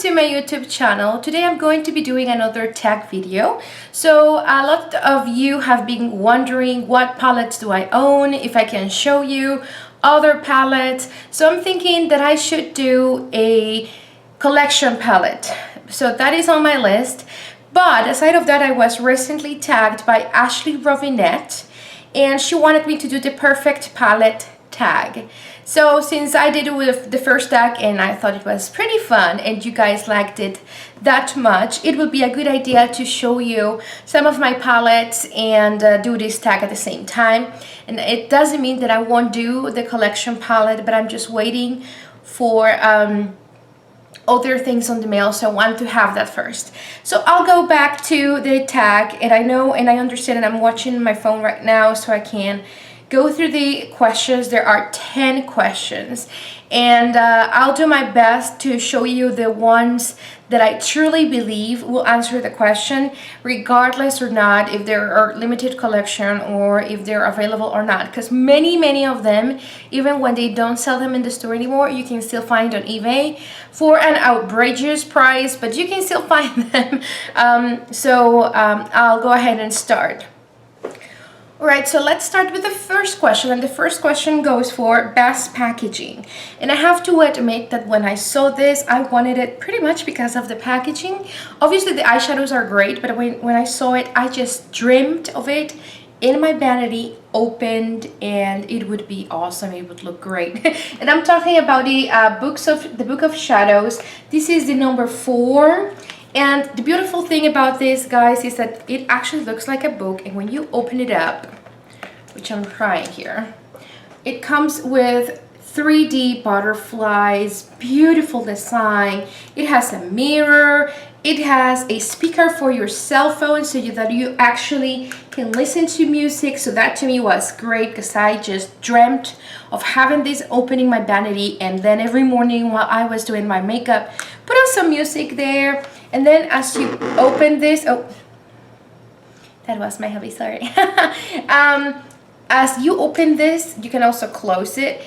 to my YouTube channel. Today I'm going to be doing another tag video. So a lot of you have been wondering what palettes do I own, if I can show you other palettes. So I'm thinking that I should do a collection palette. So that is on my list. But aside of that, I was recently tagged by Ashley Robinette, and she wanted me to do the perfect palette tag. So since I did it with the first tag and I thought it was pretty fun and you guys liked it that much, it would be a good idea to show you some of my palettes and do this tag at the same time. And it doesn't mean that I won't do the collection palette, but I'm just waiting for other things on the mail, so I want to have that first. So I'll go back to the tag, and I know and I understand, and I'm watching my phone right now so I can go through the questions. There are 10 questions, and I'll do my best to show you the ones that I truly believe will answer the question, regardless or not if there are limited collection or if they're available or not, because many of them, even when they don't sell them in the store anymore, you can still find on eBay for an outrageous price, but you can still find them. I'll go ahead and start. Alright, so let's start with the first question, and the first question goes for best packaging. And I have to admit that when I saw this, I wanted it pretty much because of the packaging. Obviously the eyeshadows are great, but when I saw it, I just dreamt of it in my vanity, opened, and it would be awesome. It would look great. And I'm talking about the Book of Shadows. This is the number 4. And the beautiful thing about this, guys, is that it actually looks like a book, and when you open it up, which I'm trying here, it comes with 3D butterflies, beautiful design. It has a mirror, it has a speaker for your cell phone so that you actually can listen to music. So that to me was great, because I just dreamt of having this opening my vanity, and then every morning while I was doing my makeup, put on some music there. And then as you open this, oh, that was my hubby, sorry. As you open this, you can also close it.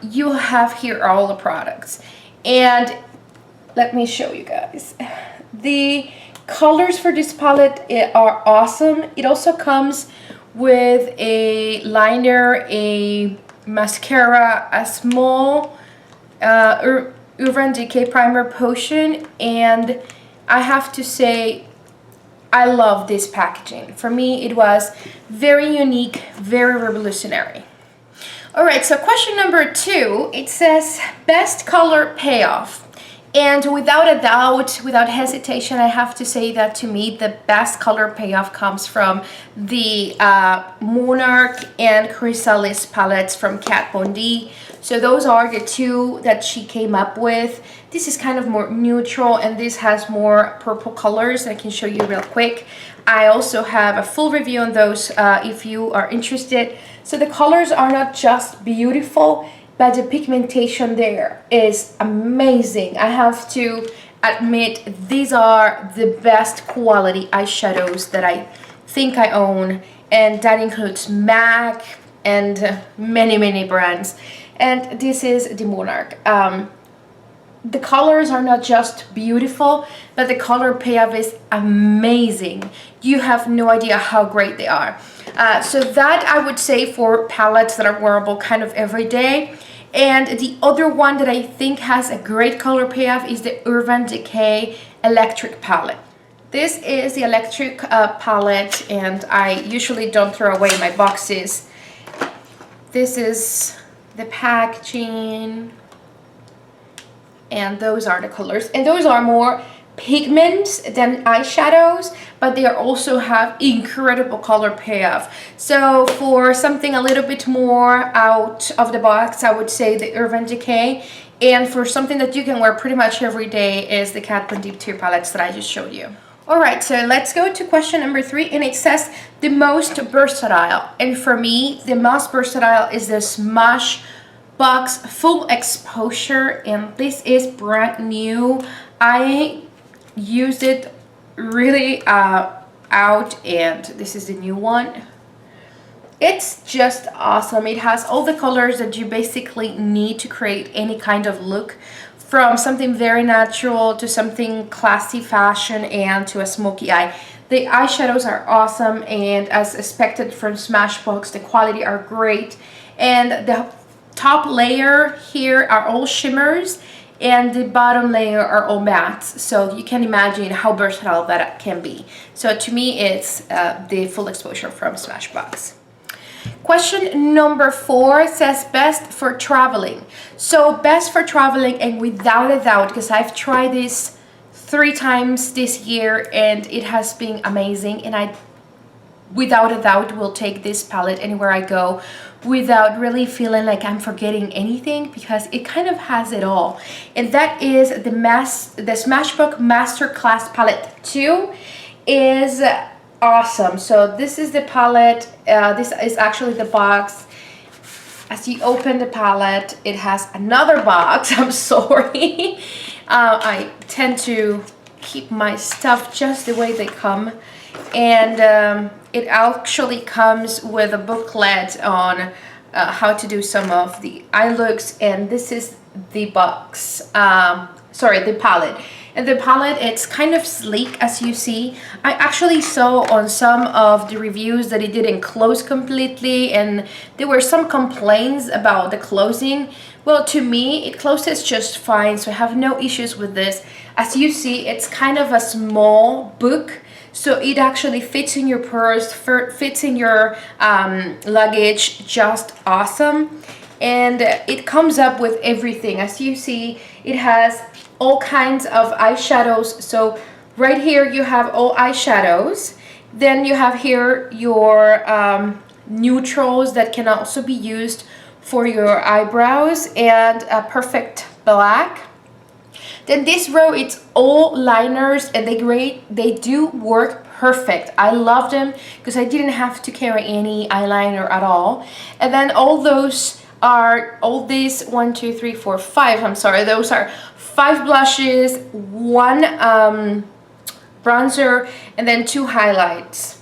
You have here all the products. And let me show you guys. The colors for this palette are awesome. It also comes with a liner, a mascara, a small Urban Decay Primer Potion, and I have to say I love this packaging. For me it was very unique, very revolutionary. Alright, so question number 2, it says best color payoff. And without a doubt, without hesitation, I have to say that to me the best color payoff comes from the Monarch and Chrysalis palettes from Kat Von D. So those are the two that she came up with. This is kind of more neutral, and this has more purple colors. I can show you real quick. I also have a full review on those if you are interested. So the colors are not just beautiful, but the pigmentation there is amazing. I have to admit, these are the best quality eyeshadows that I think I own, and that includes MAC and many brands. And this is the Monarch. The colors are not just beautiful, but the color payoff is amazing. You have no idea how great they are. So that I would say for palettes that are wearable kind of every day. And the other one that I think has a great color payoff is the Urban Decay Electric palette. This is the electric palette, and I usually don't throw away my boxes. This is the packaging, and those are the colors, and those are more pigments than eyeshadows, but they also have incredible color payoff. So for something a little bit more out of the box, I would say the Urban Decay, and for something that you can wear pretty much every day is the Kat Von D 2 palettes that I just showed you. Alright, so let's go to question number 3, and it says the most versatile. And for me, the most versatile is the Smashbox Full Exposure, and this is brand new. I used it really out, and this is the new one. It's just awesome. It has all the colors that you basically need to create any kind of look from something very natural to something classy fashion and to a smoky eye. The eyeshadows are awesome, and as expected from Smashbox, the quality are great. And the top layer here are all shimmers, and the bottom layer are all mattes. So you can imagine how versatile that can be. So to me, it's the full exposure from Smashbox. Question number 4 says best for traveling. So best for traveling, and without a doubt, because I've tried this 3 times this year and it has been amazing, and I without a doubt will take this palette anywhere I go without really feeling like I'm forgetting anything, because it kind of has it all. And that is the Smashbox Masterclass Palette 2 is awesome. So this is the palette. This is actually the box. As you open the palette, it has another box. I'm sorry. I tend to keep my stuff just the way they come. And it actually comes with a booklet on how to do some of the eye looks. And this is the box. Sorry, the palette. And the palette, it's kind of sleek, as you see. I actually saw on some of the reviews that it didn't close completely, and there were some complaints about the closing. Well, to me, it closes just fine, so I have no issues with this. As you see, it's kind of a small book, so it actually fits in your purse, fits in your luggage, just awesome. And it comes up with everything. As you see, it has all kinds of eyeshadows. So right here you have all eyeshadows. Then you have here your neutrals that can also be used for your eyebrows, and a perfect black. Then this row, it's all liners, and they do work perfect. I love them because I didn't have to carry any eyeliner at all. And then all those are all these 1 2 3 4 5, I'm sorry, those are 5 blushes, 1 bronzer, and then 2 highlights.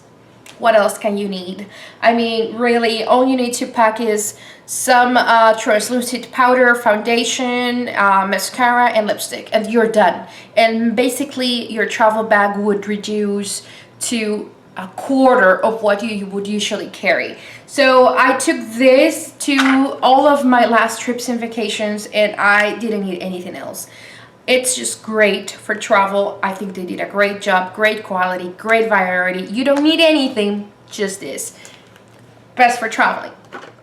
What else can you need? I mean, really, all you need to pack is some translucent powder, foundation, mascara, and lipstick, and you're done. And basically, your travel bag would reduce to a quarter of what you would usually carry. So I took this to all of my last trips and vacations, and I didn't need anything else. It's just great for travel. I think they did a great job, great quality, great variety. You don't need anything, just this. Best for traveling.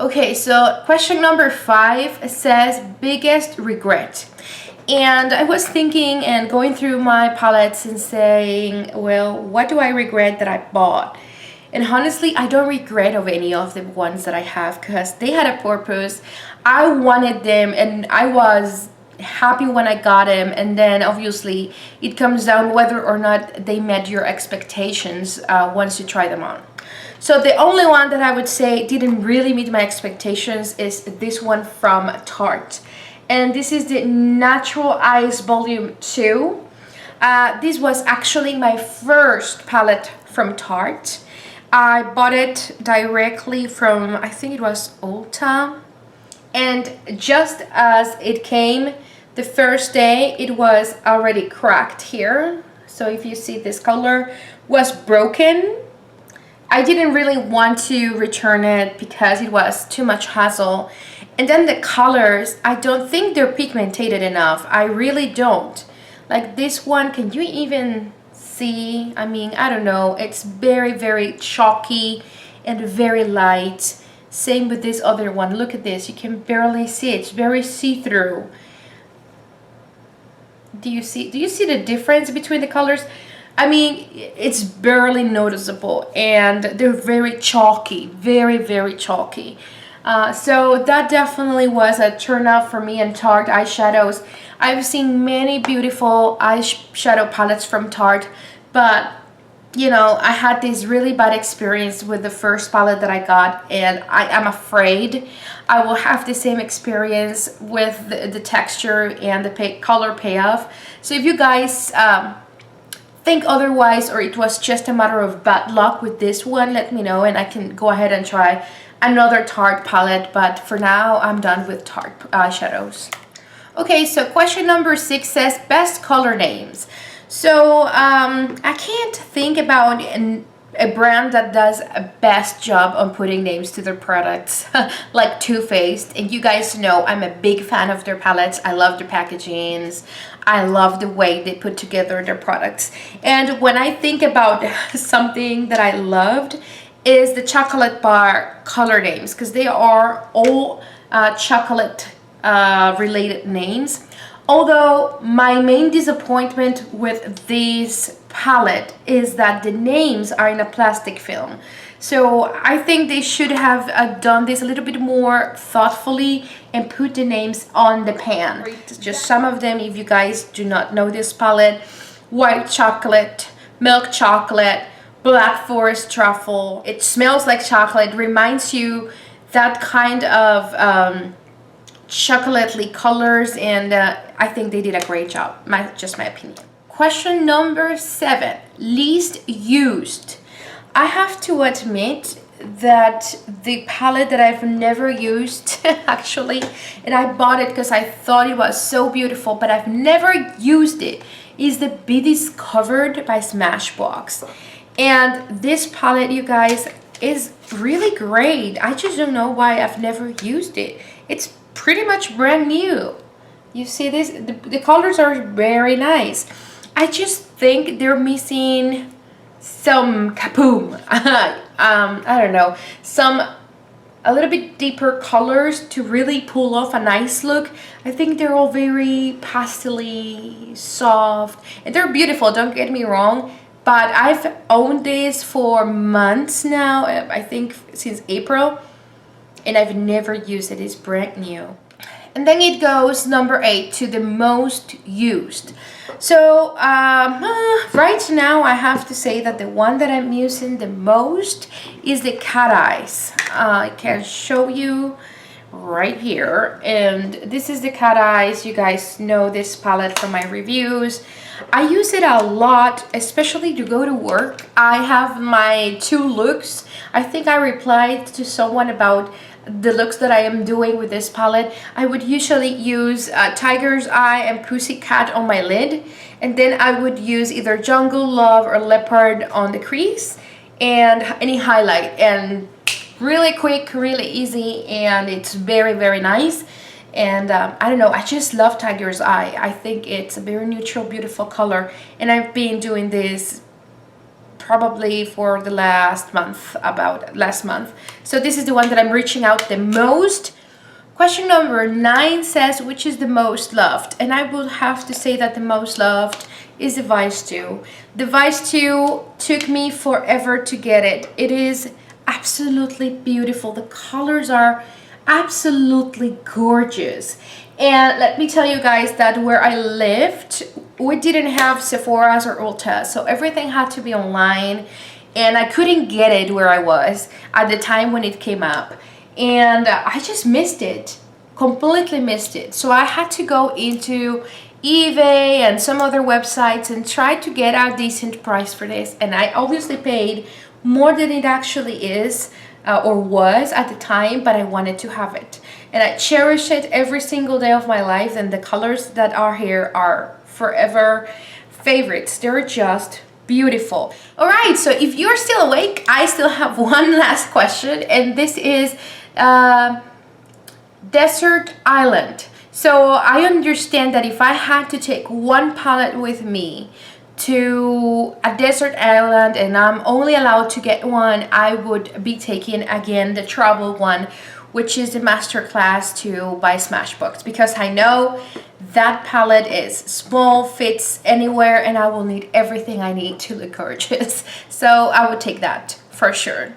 Okay, so question number 5 says biggest regret. And I was thinking and going through my palettes and saying, well, what do I regret that I bought? And honestly, I don't regret of any of the ones that I have, because they had a purpose. I wanted them, and I was happy when I got them. And then obviously it comes down whether or not they met your expectations once you try them on. So the only one that I would say didn't really meet my expectations is this one from Tarte. And this is the Natural Eyes Volume 2. This was actually my first palette from Tarte. I bought it directly from, I think it was Ulta. And just as it came, the first day, it was already cracked here. So if you see, this color was broken. I didn't really want to return it because it was too much hassle. And then the colors, I don't think they're pigmented enough. I really don't. Like this one, can you even see? I mean, I don't know. It's very, very chalky and very light. Same with this other one. Look at this. You can barely see it. It's very see-through. Do you see the difference between the colors? I mean, it's barely noticeable, and they're very chalky, very, very chalky. So that definitely was a turn off for me in Tarte eyeshadows. I've seen many beautiful eyeshadow palettes from Tarte, but you know, I had this really bad experience with the first palette that I got, and I am afraid I will have the same experience with the texture and the color payoff. So if you guys think otherwise, or it was just a matter of bad luck with this one, let me know and I can go ahead and try another Tarte palette. But for now, I'm done with Tarte eyeshadows. Okay, so question number 6 says best color names. So I can't think about a brand that does a best job on putting names to their products like Too Faced, and you guys know I'm a big fan of their palettes. I love their packagings. I love the way they put together their products. And when I think about something that I loved is the chocolate bar color names, because they are all chocolate related names. Although my main disappointment with this palette is that the names are in a plastic film. So I think they should have done this a little bit more thoughtfully and put the names on the pan. Just some of them, if you guys do not know this palette: white chocolate, milk chocolate, black forest truffle. It smells like chocolate, reminds you that kind of chocolatey colors, and I think they did a great job. Just my opinion. Question number 7, least used. I have to admit that the palette that I've never used actually, and I bought it because I thought it was so beautiful, but I've never used it, is the Be Discovered by Smashbox. And this palette, you guys, is really great. I just don't know why I've never used it. It's pretty much brand new. You see this? The colors are very nice. I just think they're missing some kaboom. I don't know, a little bit deeper colors to really pull off a nice look. I think they're all very pastel-y, soft, and they're beautiful, don't get me wrong, but I've owned this for months now, I think since April, and I've never used it. It's brand new. And then it goes number 8 to the most used. So right now I have to say that the one that I'm using the most is the Cat Eyes. I can show you right here, and this is the Cat Eyes. You guys know this palette from my reviews. I use it a lot, especially to go to work. I have my 2 looks. I think I replied to someone about the looks that I am doing with this palette. I would usually use Tiger's Eye and Pussycat on my lid, and then I would use either Jungle Love or Leopard on the crease and any highlight, and really quick, really easy, and it's very, very nice. And I don't know, I just love Tiger's Eye. I think it's a very neutral, beautiful color, and I've been doing this probably for the last month, about last month. So this is the one that I'm reaching out the most. Question number 9 says, which is the most loved? And I would have to say that the most loved is the Vice 2. The Vice 2 took me forever to get it. It is absolutely beautiful. The colors are absolutely gorgeous. And let me tell you guys that where I lived, we didn't have Sephora's or Ulta, so everything had to be online, and I couldn't get it where I was at the time when it came up, and I just missed it, completely missed it. So I had to go into eBay and some other websites and try to get a decent price for this, and I obviously paid more than it actually is or was at the time, but I wanted to have it, and I cherish it every single day of my life, and the colors that are here are forever favorites. They're just beautiful. All right, so if you're still awake, I still have one last question, and this is Desert Island. So I understand that if I had to take one palette with me to a desert island and I'm only allowed to get one, I would be taking again the travel one, which is the Masterclass 2 by Smashbox, because I know that palette is small, fits anywhere, and I will need everything I need to look gorgeous. So I would take that for sure.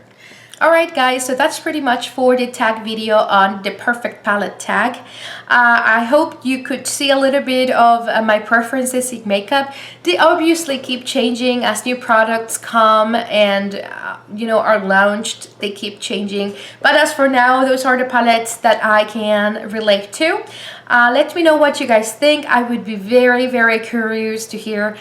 Alright guys, so that's pretty much for the tag video on the perfect palette tag. I hope you could see a little bit of my preferences in makeup. They obviously keep changing as new products come, and are launched. They keep changing, but as for now, those are the palettes that I can relate to. Let me know what you guys think. I would be very, very curious to hear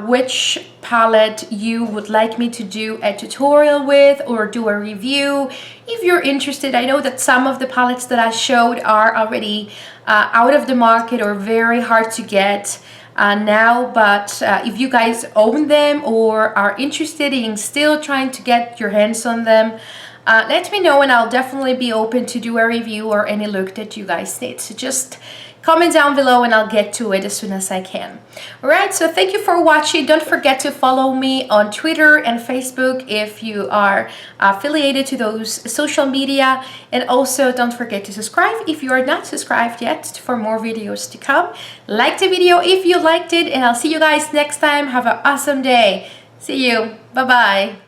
which palette you would like me to do a tutorial with or do a review. If you're interested, I know that some of the palettes that I showed are already out of the market or very hard to get now, but if you guys own them or are interested in still trying to get your hands on them, let me know and I'll definitely be open to do a review or any look that you guys need. So just comment down below and I'll get to it as soon as I can. Alright, so thank you for watching. Don't forget to follow me on Twitter and Facebook if you are affiliated to those social media. And also don't forget to subscribe if you are not subscribed yet for more videos to come. Like the video if you liked it, and I'll see you guys next time. Have an awesome day. See you. Bye-bye.